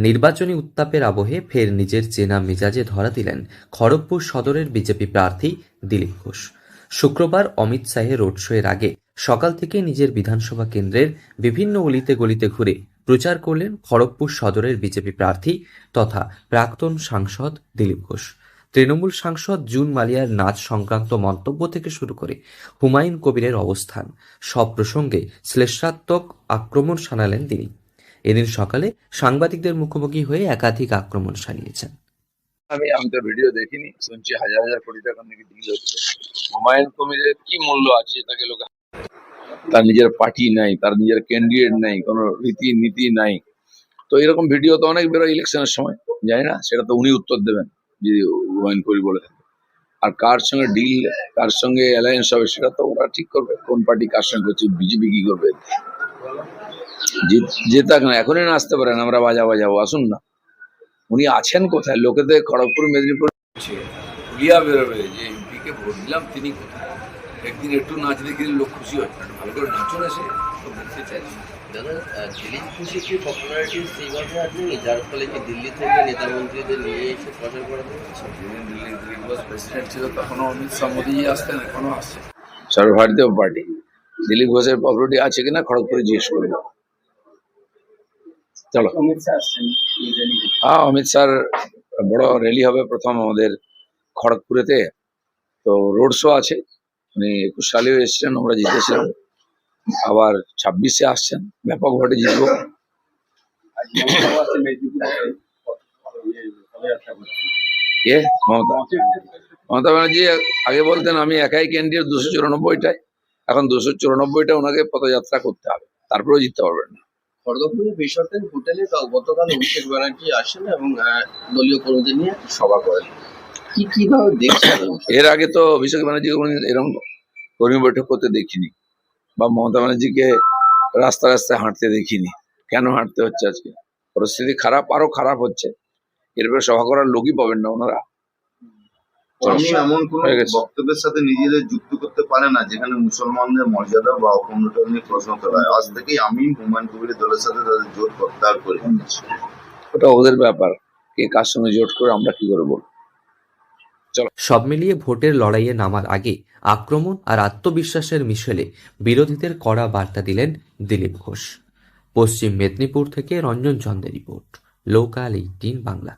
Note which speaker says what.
Speaker 1: নির্বাচনী উত্তাপের আবহে ফের নিজের চেনা মেজাজে ধরা দিলেন খড়গপুর সদরের বিজেপি প্রার্থী দিলীপ ঘোষ। শুক্রবার অমিত শাহের রোড শোয়ের আগে সকাল থেকে নিজের বিধানসভা কেন্দ্রের বিভিন্ন অলিতে গলিতে ঘুরে প্রচার করলেন খড়গপুর সদরের বিজেপি প্রার্থী তথা প্রাক্তন সাংসদ দিলীপ ঘোষ। তৃণমূল সাংসদ জুন মালিয়ার নাচ সংক্রান্ত মন্তব্য থেকে শুরু করে হুমায়ুন কবিরের অবস্থান, সব প্রসঙ্গে শ্লেষাত্মক আক্রমণ শানালেন তিনি। এদিন সকালে সাংবাদিকদের মুখোমুখি হয়ে একাধিক আক্রমণ শানিয়েছেন।
Speaker 2: আমি তো ভিডিও দেখিনি, শুনছি হাজার হাজার কোটি টাকা নাকি ডিল হচ্ছে। হুমায়ুন কবিরের কি মূল্য আছে তাকে লোক, তার নিজের পার্টি নাই, তার নিজের ক্যান্ডিডেট নাই, কোনো রীতি নীতি নাই। তো এরকম ভিডিও তো অনেক বেরোয় ইলেকশনের সময়, জানি না, সেটা তো উনি উত্তর দেবেন যদি হুমায়ুন কবির বলে থাকে। আর কার সঙ্গে ডিল, কার সঙ্গে অ্যালায়েন্স হবে সেটা তো ওরা ঠিক করবে, কোন পার্টি কার সঙ্গে করছে, বিজেপি কি করবে। জেতাক না, এখনই না আসতে পারেন, আমরা বাজাবো, আসুন না। উনি আছেন কোথায়? লোকেদের খড়গপুর মেদিনীপুর উড়িয়া বেরোবে যে এমপিকে ভোট দিলাম, তিনি কোথায়? একদিন একটু নাচ দেখে লোক খুশি হচ্ছে, ভালো করে নাচুন এসে, দেখতে চাইছি।
Speaker 3: দাদা, দিলীপ ঘোষের কি পপুলারিটি সেইভাবে আছে যার ফলে কি দিল্লি থেকে নেতা মন্ত্রীদের নিয়ে এসে প্রচার করাতে হচ্ছে?
Speaker 2: দিলীপ ঘোষ প্রেসিডেন্ট ছিল তখনও অমিত শাহ মোদীজি আসতেন, এখনো আসছে। সর্বভারতীয় পার্টি দিলীপ ঘোষের পপুলারিটি আছে কিনা খড়গপুরে জিজ্ঞেস করবো। চলো, হ্যাঁ, অমিত শাহর বড় র্যালি হবে প্রথম আমাদের খড়গপুরেতে। তো রোড শো আছে, উনি 21 সালেও এসছেন, আমরা জিতেছিলাম, আবার 26-এ আসছেন, ব্যাপক ভোটে জিতবো। মমতা ব্যানার্জি আগে বলতেন আমি একাই ক্যান্ডিডেট 294টায়, এখন 294টা ওনাকে পদযাত্রা করতে হবে, তারপরেও জিততে পারবেন না।
Speaker 3: খড়গপুরের বেসরকারি হোটেলে গতকাল অভিষেক ব্যানার্জি আসেন এবং দলীয় কর্মীদের নিয়ে সভা করেন। কিভাবে দেখছেন?
Speaker 2: এর আগে তো অভিষেক ব্যানার্জি এরকম কর্মী বৈঠক করতে দেখিনি, বা মমতা ব্যানার্জিকে রাস্তায় হাঁটতে দেখিনি। কেন হাঁটতে হচ্ছে? আজকে পরিস্থিতি খারাপ, আরো খারাপ হচ্ছে, এরপরে সভা করার লোকই পাবেন না ওনারা।
Speaker 4: এমন কোন বক্তব্যের সাথে নিজেদের যুক্ত করতে পারে না যেখানে মুসলমানদের মর্যাদা বা অপূর্ণতা নিয়ে প্রশ্ন তোলা হয়। আজ থেকেই আমি হুমায়ুন কবিরের দলের সাথে তাদের জোট প্রত্যাহার করে নিয়েছি।
Speaker 2: ওটা ওদের ব্যাপার, কে কার সঙ্গে জোট করে আমরা কি করে বলবো।
Speaker 1: সব মিলিয়ে ভোটের লড়াইয়ে নামার আগে আক্রমণ আর আত্মবিশ্বাসের মিশেলে বিরোধীদের কড়া বার্তা দিলেন দিলীপ ঘোষ। পশ্চিম মেদিনীপুর থেকে রঞ্জন চন্দ্রের রিপোর্ট, লোকাল 18 বাংলা।